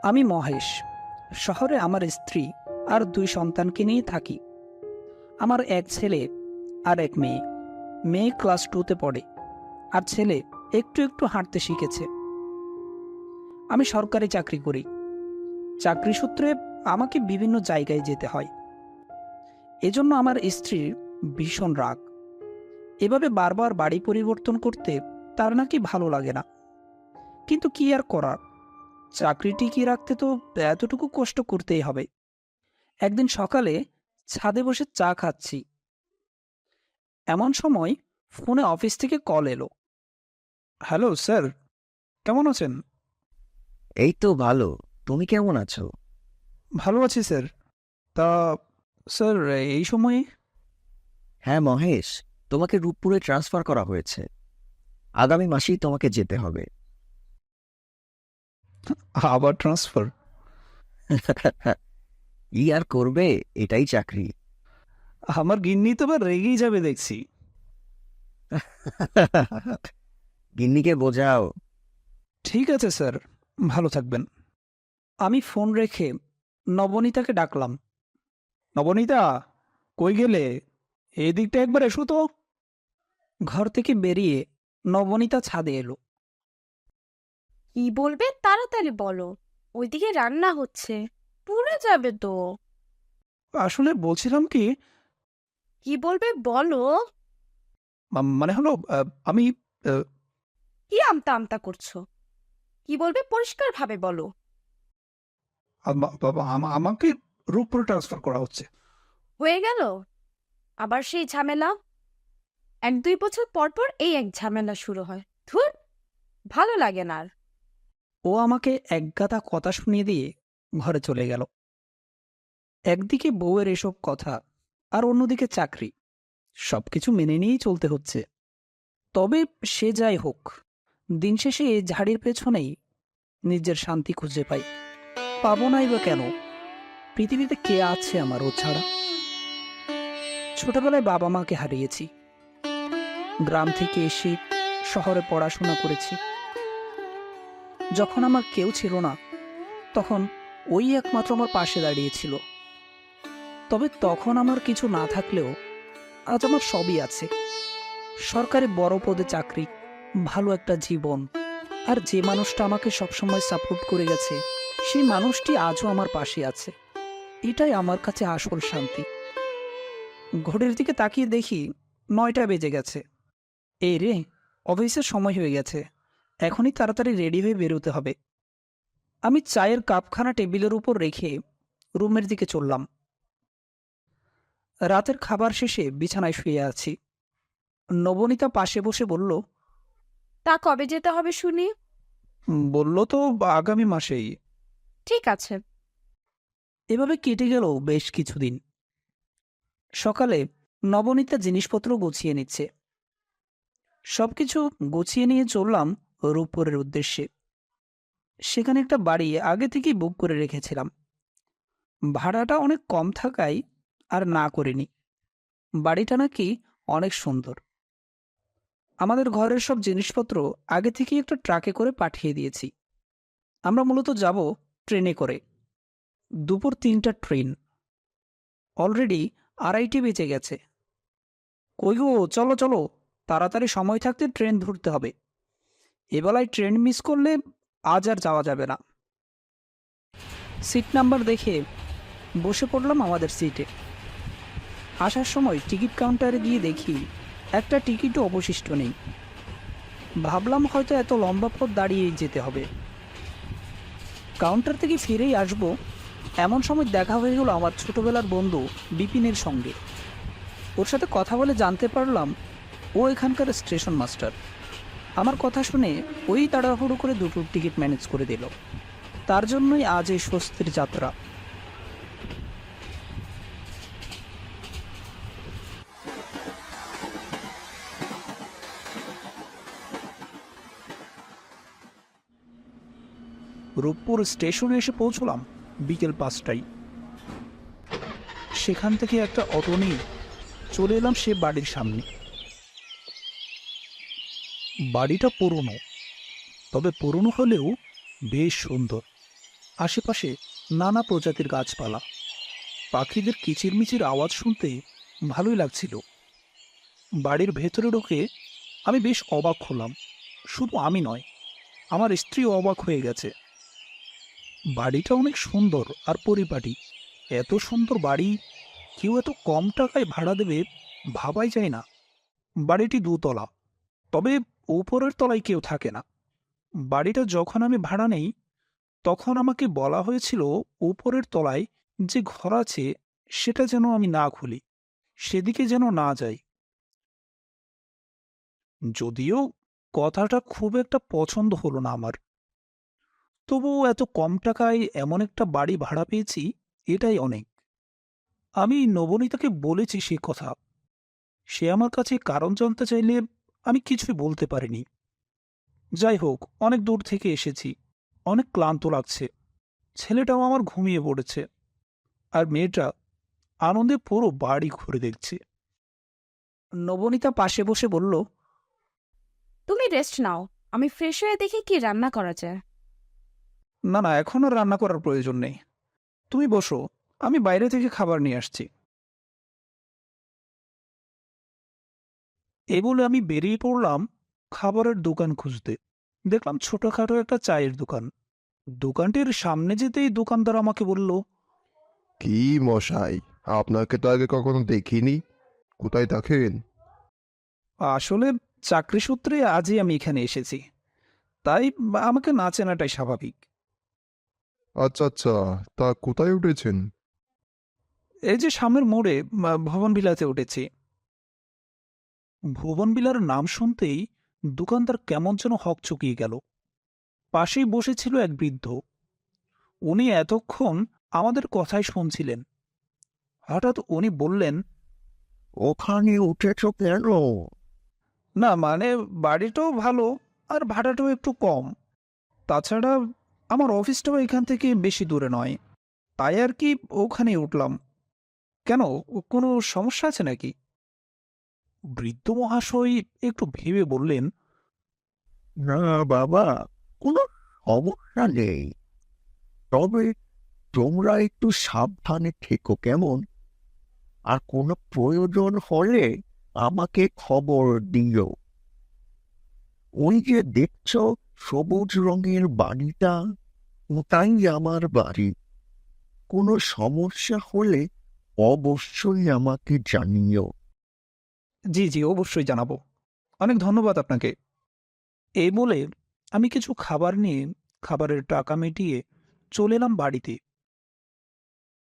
আমি মহেশ। শহরে আমার স্ত্রী আর দুই সন্তানকে নিয়ে থাকি। আমার এক ছেলে আর এক মেয়ে। মেয়ে ক্লাস 2-তে পড়ে, আর ছেলে একটু একটু হাঁটতে শিখেছে। আমি সরকারি চাকরি করি। চাকরি সূত্রে আমাকে বিভিন্ন জায়গায় যেতে হয়। এজন্য আমার স্ত্রীর ভীষণ রাগ। এভাবে বারবার বাড়ি পরিবর্তন করতে তার নাকি ভালো লাগে না। কিন্তু কি আর করার, চাকরি টিকিয়ে রাখতে তো এতটুকু কষ্ট করতেই হবে। একদিন সকালে ছাদে বসে চা খাচ্ছি, এমন সময় ফোনে অফিস থেকে কল এলো। হ্যালো স্যার, কেমন আছেন? এই তো ভালো। তুমি কেমন আছো? ভালো আছি স্যার। তা স্যার, এই সময়ে? হ্যাঁ মহেশ, তোমাকে রূপপুরে ট্রান্সফার করা হয়েছে। আগামী মাসেই তোমাকে যেতে হবে। আবার ট্রান্সফার? ই আর করবে, এটাই চাকরি। আমার গিন্নি তো এবার রেগেই যাবে দেখছি। গিন্নিকে বোঝাও। ঠিক আছে স্যার, ভালো থাকবেন। আমি ফোন রেখে নবনীতাকে ডাকলাম। নবনীতা, কই গেলে? এই দিকটা একবার এসো তো। ঘর থেকে বেরিয়ে নবনীতা ছাদে এলো। কি বলবে তাড়াতাড়ি বলো। ওইদিকে রান্না হচ্ছে, পুড়ে যাবে তো। আসলে বলছিলাম কি, কি বলবে বলো। মানে হলো, আমি আহ, কি আমতা আমতা করছো? কি বলবে পরিষ্কার ভাবে বলো। আমাকে রূপপুরে ট্রান্সফার করা হচ্ছে। হয়ে গেল আবার সেই ঝামেলা। 1-2 বছর পর পর এই এক ঝামেলা শুরু হয়। ধুর, ভালো লাগে না আর। ও আমাকে একগাদা কথা শুনিয়ে দিয়ে ঘরে চলে গেল। একদিকে বউয়ের এসব কথা, আর অন্যদিকে চাকরি, সবকিছু মেনে নিয়েই চলতে হচ্ছে। তবে সে যাই হোক, দিন শেষে এই ঝাড়ির পেছনেই নিজের শান্তি খুঁজে পাই। পাবো নাই বা কেন? পৃথিবীতে কে আছে আমার ও ছাড়া? ছোটবেলায় বাবা মাকে হারিয়েছি। গ্রাম থেকে এসে শহরে পড়াশোনা করেছি। যখন আমার কেউ ছিল না, তখন ওই একমাত্র আমার পাশে দাঁড়িয়েছিল। তবে তখন আমার কিছু না থাকলেও আজ আমার সবই আছে। সরকারি বড় পদে চাকরি, ভালো একটা জীবন, আর যে মানুষটা আমাকে সবসময় সাপোর্ট করে গেছে, সেই মানুষটি আজও আমার পাশে আছে। এটাই আমার কাছে আসল শান্তি। ঘড়ির দিকে তাকিয়ে দেখি 9টা বেজে গেছে। এই রে, অফিসের সময় হয়ে গেছে। এখনই তাড়াতাড়ি রেডি হয়ে বেরোতে হবে। আমি চায়ের কাপখানা টেবিলের উপর রেখে রুমের দিকে চললাম। রাতের খাবার শেষে বিছানায় শুয়ে আছি। নবনীতা পাশে বসে বলল, তা কবে যেতে হবে শুনি? বলল তো আগামী মাসেই। ঠিক আছে। এভাবে কেটে গেল বেশ কিছুদিন। সকালে নবনীতা জিনিসপত্র গুছিয়ে নিচ্ছে। সবকিছু গুছিয়ে নিয়ে চললাম রূপপুরের উদ্দেশ্যে। সেখানে একটা বাড়ি আগে থেকেই বুক করে রেখেছিলাম। ভাড়াটা অনেক কম থাকায় আর না করিনি। বাড়িটা নাকি অনেক সুন্দর। আমাদের ঘরের সব জিনিসপত্র আগে থেকেই একটা ট্রাকে করে পাঠিয়ে দিয়েছি। আমরা মূলত যাব ট্রেনে করে। দুপুর 3টা ট্রেন। অলরেডি 2:30 বেজে গেছে। কই গো, চলো চলো, তাড়াতাড়ি সময় থাকতে ট্রেন ধরতে হবে। এবেলায় ট্রেন মিস করলে আজ আর যাওয়া যাবে না। সিট নাম্বার দেখে বসে পড়লাম আমাদের সিটে। আসার সময় টিকিট কাউন্টারে গিয়ে দেখি একটা টিকিটও অবশিষ্ট নেই। ভাবলাম হয়তো এত লম্বা পথ দাঁড়িয়েই যেতে হবে। কাউন্টার থেকে ফিরেই আসবো, এমন সময় দেখা হয়ে গেল আমার ছোটবেলার বন্ধু বিপিনের সঙ্গে। ওর সাথে কথা বলে জানতে পারলাম ও এখানকার স্টেশন মাস্টার। আমার কথা শুনে ওই তাড়াহুড়ো করে দুটো টিকিট ম্যানেজ করে দিল। তার জন্যই আজ এই স্বস্তির যাত্রা। রূপপুর স্টেশনে এসে পৌঁছলাম বিকেল 5টায়। সেখান থেকে একটা অটো নিয়ে চলে এলাম সে বাড়ির সামনে। বাড়িটা পুরনো, তবে পুরনো হলেও বেশ সুন্দর। আশেপাশে নানা প্রজাতির গাছপালা, পাখিদের কিচিরমিচির আওয়াজ শুনতে ভালোই লাগছিল। বাড়ির ভেতরে ঢুকে আমি বেশ অবাক হলাম। শুধু আমি নয়, আমার স্ত্রীও অবাক হয়ে গেছে। বাড়িটা অনেক সুন্দর আর পরিপাটি। এত সুন্দর বাড়ি কেউ এত কম টাকায় ভাড়া দেবে ভাবাই যায় না। বাড়িটি দোতলা, তবে উপরের তলায় কেউ থাকে না। বাড়িটা যখন আমি ভাড়া নেই তখন আমাকে বলা হয়েছিল উপরের তলায় যে ঘর আছে সেটা যেন আমি না খুলি, সেদিকে যেন না যাই। যদিও কথাটা খুব একটা পছন্দ হলো না আমার, তবুও এত কম টাকায় এমন একটা বাড়ি ভাড়া পেয়েছি, এটাই অনেক। আমি নবনীতাকে বলেছি সে কথা। সে আমার কাছে কারণ জানতে চাইলে আমি কিছুই বলতে পারিনি। যাই হোক, অনেক দূর থেকে এসেছি, অনেক ক্লান্ত লাগছে। ছেলেটাও আমার ঘুমিয়ে পড়েছে, আর মেয়েটা আনন্দে পুরো বাড়ি ঘুরে দেখছে। নবনীতা পাশে বসে বলল, তুমি রেস্ট নাও, আমি ফ্রেশ হয়ে দেখি কি রান্না করা যায়। না না, এখন আর রান্না করার প্রয়োজন নেই। তুমি বসো, আমি বাইরে থেকে খাবার নিয়ে আসছি। এই বলে আমি বেরিয়ে পড়লাম খাবারের দোকান খুঁজতে। দেখলাম ছোটখাটো একটা চায়ের দোকান। দোকানটির সামনে যেতেই দোকানদার আমাকে বলল, কি মশাই, আপনাকে তো আগে কখনো দেখিনি। কোথায় থাকেন? আসলে চাকরি সূত্রে আজই আমি এখানে এসেছি, তাই আমাকে না চেনাটাই স্বাভাবিক। আচ্ছা আচ্ছা, তা কোথায় উঠেছেন? এই যে সামনের মোড়ে ভবন বিলাতে উঠেছি। ভুবন বিলার নাম শুনতেই দোকানদার কেমন যেন হকচকিয়ে গেল। পাশেই বসেছিল এক বৃদ্ধ। উনি এতক্ষণ আমাদের কথাই শুনছিলেন। হঠাৎ উনি বললেন, ওখানে উঠেছ কেন? না মানে, বাড়িটাও ভালো আর ভাড়াটাও একটু কম। তাছাড়া আমার অফিসটাও এখান থেকে বেশি দূরে নয়, তাই আর কি ওখানে উঠলাম। কেন, কোনো সমস্যা আছে নাকি? বৃদ্ধ মহাশয় একটু ভেবে বললেন, না বাবা, কোনো সমস্যা নেই। তবে তোমরা একটু সাবধানে থেকো কেমন? আর কোনো প্রয়োজন হলে আমাকে খবর দিও। ওই যে দেখছো সবুজ রঙের বাড়িটা, ওটাই আমার বাড়ি। কোনো সমস্যা হলে অবশ্যই আমাকে জানিও। জি জি, অবশ্যই জানাবো। অনেক ধন্যবাদ আপনাকে। এই বলে আমি কিছু খাবার নিয়ে খাবারের টাকা মিটিয়ে চলে এলাম বাড়িতে।